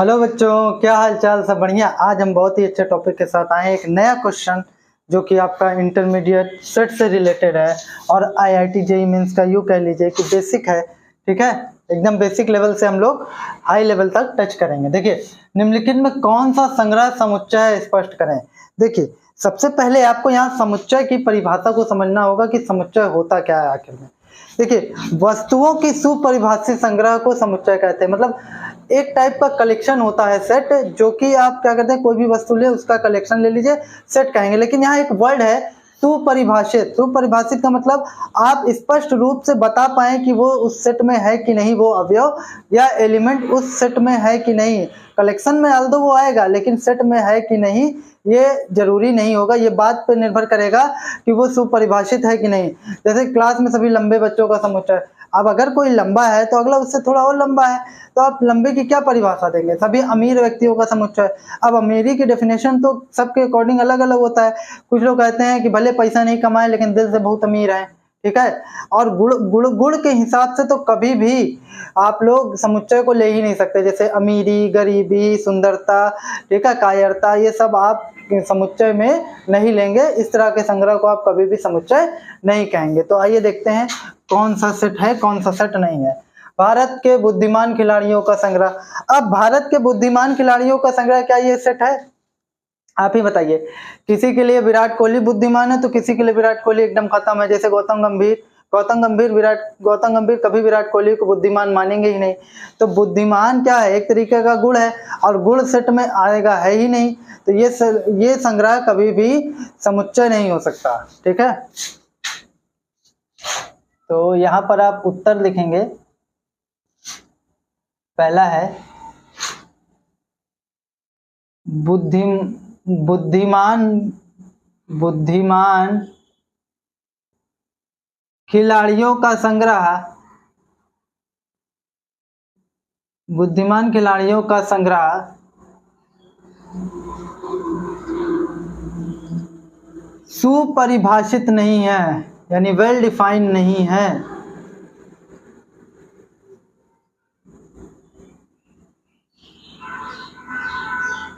Hello बच्चों, क्या हाल चाल? सब बढ़िया। आज हम बहुत ही अच्छे टॉपिक के साथ आए हैं। एक नया क्वेश्चन जो कि आपका इंटरमीडिएट सेट से रिलेटेड है और आईआईटी जेईई मेंस का यूँ कह लीजिए कि बेसिक है। ठीक है, एकदम बेसिक लेवल से हम लोग हाई लेवल तक टच करेंगे। देखिए, निम्नलिखित में कौन सा संग्रह समुच्चय है, स्पष्ट करें। देखिए, सबसे पहले आपको यहाँ समुच्चय की परिभाषा को समझना होगा कि समुच्चय होता क्या है आखिर में। देखिए, वस्तुओं की सुपरिभाषित संग्रह को समुच्चय कहते हैं। मतलब एक टाइप का कलेक्शन होता है सेट, जो कि आप क्या करते हैं, कोई भी वस्तु ले उसका कलेक्शन ले लीजिए, सेट कहेंगे। लेकिन यहाँ एक वर्ड है सुपरिभाषित। सुपरिभाषित का मतलब आप स्पष्ट रूप से बता पाए कि वो उस सेट में है कि नहीं, वो अवयव या एलिमेंट उस सेट में है कि नहीं। कलेक्शन में आल्दो वो आएगा, लेकिन सेट में है कि नहीं ये जरूरी नहीं होगा। ये बात पर निर्भर करेगा कि वो सुपरिभाषित है कि नहीं। जैसे क्लास में सभी लंबे बच्चों का समुच्चय, अब अगर कोई लंबा है तो अगला उससे थोड़ा और लंबा है, तो आप लंबे की क्या परिभाषा देंगे। सभी अमीर व्यक्तियों का समुच्चय। अब अमीरी की डेफिनेशन तो सबके अकॉर्डिंग अलग अलग होता है। कुछ लोग कहते हैं कि भले पैसा नहीं कमाए लेकिन दिल से बहुत अमीर है। ठीक है, और गुण के हिसाब से तो कभी भी आप लोग समुच्चय को ले ही नहीं सकते। जैसे अमीरी, गरीबी, सुंदरता, ठीक है, कायरता, ये सब आप समुच्चय में नहीं लेंगे। इस तरह के संग्रह को आप कभी भी समुच्चय नहीं कहेंगे। तो आइए देखते हैं कौन सा सेट है, कौन सा सेट नहीं है। भारत के बुद्धिमान खिलाड़ियों का संग्रह। अब भारत के बुद्धिमान खिलाड़ियों का संग्रह, क्या ये सेट है? आप ही बताइए। किसी के लिए विराट कोहली बुद्धिमान है तो किसी के लिए विराट कोहली एकदम खत्म है। जैसे गौतम गंभीर कभी विराट कोहली को बुद्धिमान मानेंगे ही नहीं। तो बुद्धिमान क्या है, एक तरीके का गुण है, और गुण सेट में आएगा है ही नहीं। तो ये संग्रह कभी भी समुच्चय नहीं हो सकता। ठीक है, तो यहाँ पर आप उत्तर लिखेंगे। पहला है बुद्धिमान खिलाड़ियों का संग्रह। बुद्धिमान खिलाड़ियों का संग्रह सुपरिभाषित नहीं है, यानी वेल डिफाइंड नहीं है।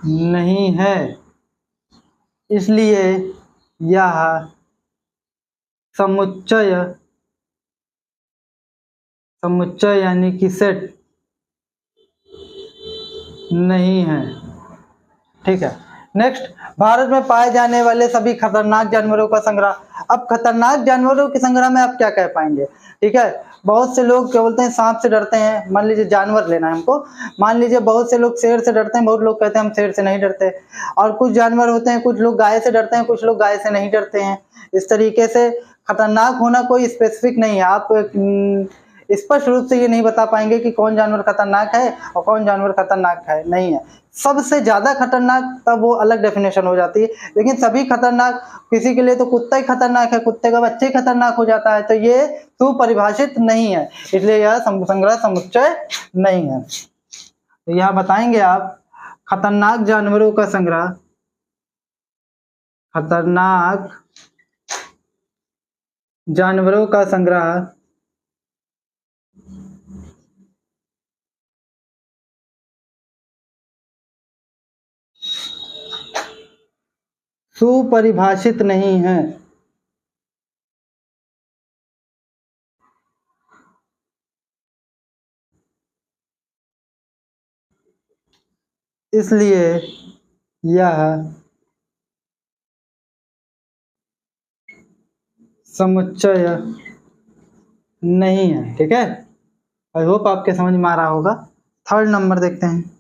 नहीं है, इसलिए यह समुच्चय यानी कि सेट नहीं है। ठीक है, नेक्स्ट, भारत में पाए जाने वाले सभी खतरनाक जानवरों का संग्रह। अब खतरनाक जानवरों के संग्रह में आप क्या कह पाएंगे? ठीक है, बहुत से लोग क्या बोलते हैं, सांप से डरते हैं। मान लीजिए जानवर लेना है हमको, मान लीजिए बहुत से लोग शेर से डरते हैं, बहुत लोग कहते हैं हम शेर से नहीं डरते। और कुछ जानवर होते हैं, कुछ लोग गाय से डरते हैं, कुछ लोग गाय से नहीं डरते हैं। इस तरीके से खतरनाक होना कोई स्पेसिफिक नहीं है। आप स्पष्ट रूप से ये नहीं बता पाएंगे कि कौन जानवर खतरनाक है और कौन जानवर खतरनाक है नहीं है। सबसे ज्यादा खतरनाक तब वो अलग डेफिनेशन हो जाती है, लेकिन सभी खतरनाक, किसी के लिए तो कुत्ता ही खतरनाक है, कुत्ते का बच्चे ही खतरनाक हो जाता है। तो ये सुपरिभाषित नहीं है, इसलिए यह संग्रह समुच्चय नहीं है। तो यह बताएंगे आप खतरनाक जानवरों का संग्रह, खतरनाक जानवरों का संग्रह सुपरिभाषित नहीं है। इसलिए यह समुच्चय नहीं है। ठीक है, आई होप आपके समझ में आ रहा होगा। थर्ड नंबर देखते हैं।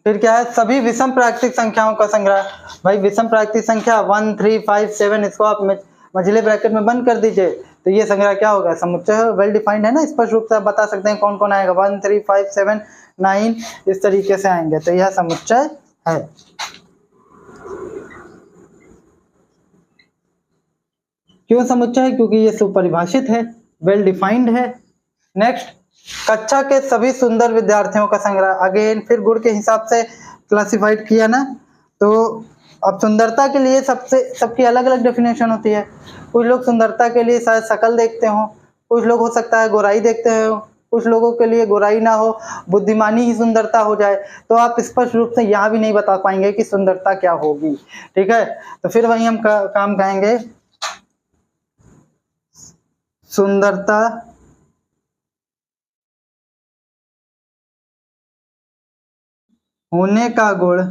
फिर क्या है, सभी विषम प्राकृतिक संख्याओं का संग्रह। भाई विषम प्राकृतिक संख्या 1, 3, 5, 7, इसको आप मझले ब्रैकेट में बंद कर दीजिए। तो ये संग्रह क्या होगा? समुच्चय वेल डिफाइंड है ना, स्पष्ट रूप से आप बता सकते हैं कौन कौन आएगा। 1, 3, 5, 7, 9 इस तरीके से आएंगे। तो यह समुच्चय है। क्यों समुच्चय है? क्योंकि ये सुपरिभाषित है, वेल डिफाइंड है। नेक्स्ट, कक्षा के सभी सुंदर विद्यार्थियों का संग्रह। अगेन फिर गुण के हिसाब से क्लासिफाइड किया ना, तो अब सुंदरता के लिए सबकी अलग अलग डेफिनेशन होती है। कुछ लोग सुंदरता के लिए शायद शकल देखते हो, कुछ लोग हो सकता है गोराई देखते हो, कुछ लोगों के लिए गोराई ना हो, बुद्धिमानी ही सुंदरता हो जाए, तो आप स्पष्ट रूप से यहाँ भी नहीं बता पाएंगे कि सुंदरता क्या होगी। ठीक है, तो फिर वही हम काम कहेंगे, सुंदरता होने का गुण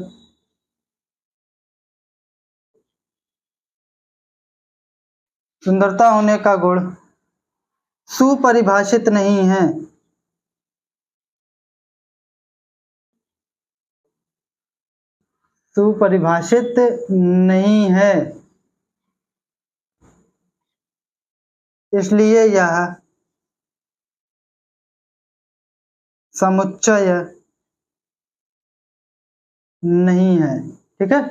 सुंदरता होने का गुण सुपरिभाषित नहीं है। सुपरिभाषित नहीं है, इसलिए यह समुच्चय नहीं है। ठीक है,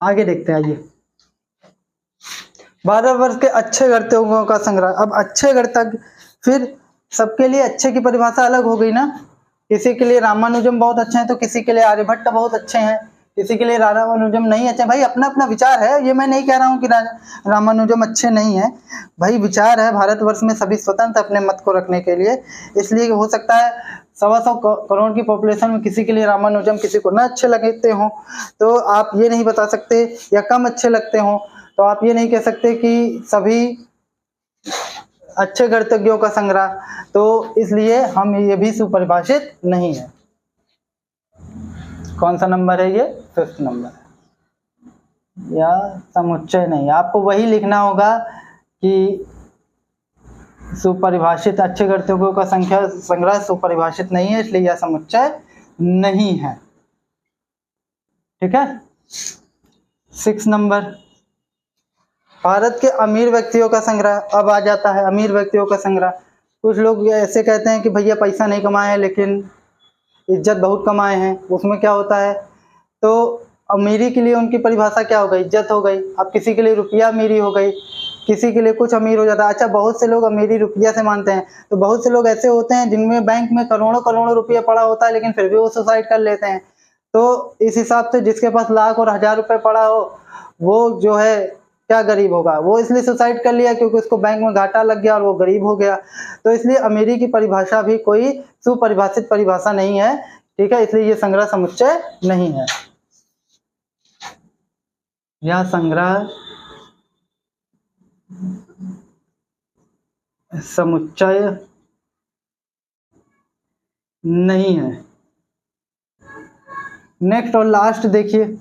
आगे देखते हैं। आइए, 12 वर्ष के अच्छे गणितज्ञों का संग्रह। अब अच्छे गणितज्ञ, फिर सबके लिए अच्छे की परिभाषा अलग हो गई ना। किसी के लिए रामानुजम बहुत अच्छे हैं, तो किसी के लिए आर्यभट्ट बहुत अच्छे हैं, किसी के लिए रामानुजम नहीं अच्छे। भाई अपना अपना विचार है, ये मैं नहीं कह रहा हूँ कि रामानुजम अच्छे नहीं है, भाई विचार है, भारतवर्ष में सभी स्वतंत्र अपने मत को रखने के लिए। इसलिए हो सकता है 125 करोड़ की पॉपुलेशन में किसी के लिए रामानुजम किसी को न अच्छे लगते हों, तो आप ये नहीं बता सकते, या कम अच्छे लगते हों, तो आप ये नहीं कह सकते कि सभी अच्छे गणितज्ञों का संग्रह, तो इसलिए हम ये भी सुपरिभाषित नहीं है। कौन सा नंबर है ये? 5th नंबर है, या समुच्चय नहीं। आपको वही लिखना होगा कि सुपरिभाषित, अच्छे गणितज्ञों का संग्रह सुपरिभाषित नहीं है, इसलिए यह समुच्चय नहीं है। ठीक है, 6 नंबर, भारत के अमीर व्यक्तियों का संग्रह। अब आ जाता है अमीर व्यक्तियों का संग्रह। कुछ लोग ऐसे कहते हैं कि भैया पैसा नहीं कमाए हैं लेकिन इज्जत बहुत कमाए हैं। उसमें क्या होता है, तो अमीरी के लिए उनकी परिभाषा क्या हो गई? इज्जत हो गई। अब किसी के लिए रुपया अमीरी हो गई, किसी के लिए कुछ अमीर हो जाता है। अच्छा, बहुत से लोग अमीरी रुपया से मानते हैं, तो बहुत से लोग ऐसे होते हैं जिनमें बैंक में करोड़ों करोड़ों रुपया पड़ा होता है, लेकिन फिर भी वो सुसाइड कर लेते हैं। तो इस हिसाब से जिसके पास लाख और 1000 रुपये पड़ा हो, वो जो है क्या गरीब होगा? वो इसलिए सुसाइड कर लिया क्योंकि उसको बैंक में घाटा लग गया और वो गरीब हो गया। तो इसलिए अमीरी की परिभाषा भी कोई सुपरिभाषित परिभाषा नहीं है। ठीक है, इसलिए ये संग्रह समुच्चय नहीं है। यह संग्रह समुच्चय नहीं है। नेक्स्ट और लास्ट देखिए,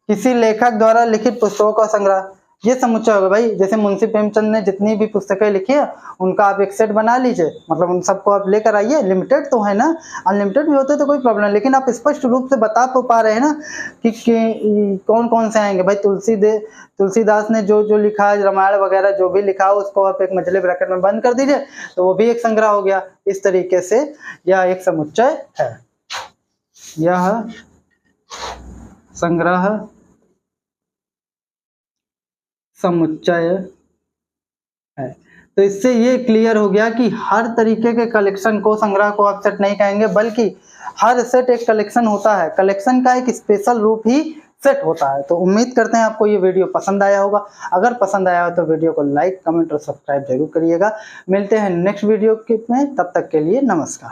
किसी लेखक द्वारा लिखित पुस्तकों का संग्रह। ये समुच्चय होगा भाई। जैसे मुंशी प्रेमचंद ने जितनी भी पुस्तकें लिखी है उनका आप एक सेट बना लीजिए, मतलब उन सबको आप लेकर आइए। लिमिटेड तो है ना, अनलिमिटेड भी होते तो कोई प्रॉब्लम नहीं, लेकिन आप स्पष्ट रूप से बता तो पा रहे हैं ना कि कौन कौन से आएंगे। भाई तुलसीदास ने जो जो लिखा है, रामायण वगैरह जो भी लिखा हो, उसको आप एक मझले ब्रैकेट में बंद कर दीजिए, तो वो भी एक संग्रह हो गया। इस तरीके से यह एक समुच्चय है। यह संग्रह समुच्चय है। तो इससे ये क्लियर हो गया कि हर तरीके के कलेक्शन को, संग्रह को आप सेट नहीं कहेंगे, बल्कि हर सेट एक कलेक्शन होता है। कलेक्शन का एक स्पेशल रूप ही सेट होता है। तो उम्मीद करते हैं आपको ये वीडियो पसंद आया होगा। अगर पसंद आया हो तो वीडियो को लाइक, कमेंट और सब्सक्राइब जरूर करिएगा। मिलते हैं नेक्स्ट वीडियो में, तब तक के लिए नमस्कार।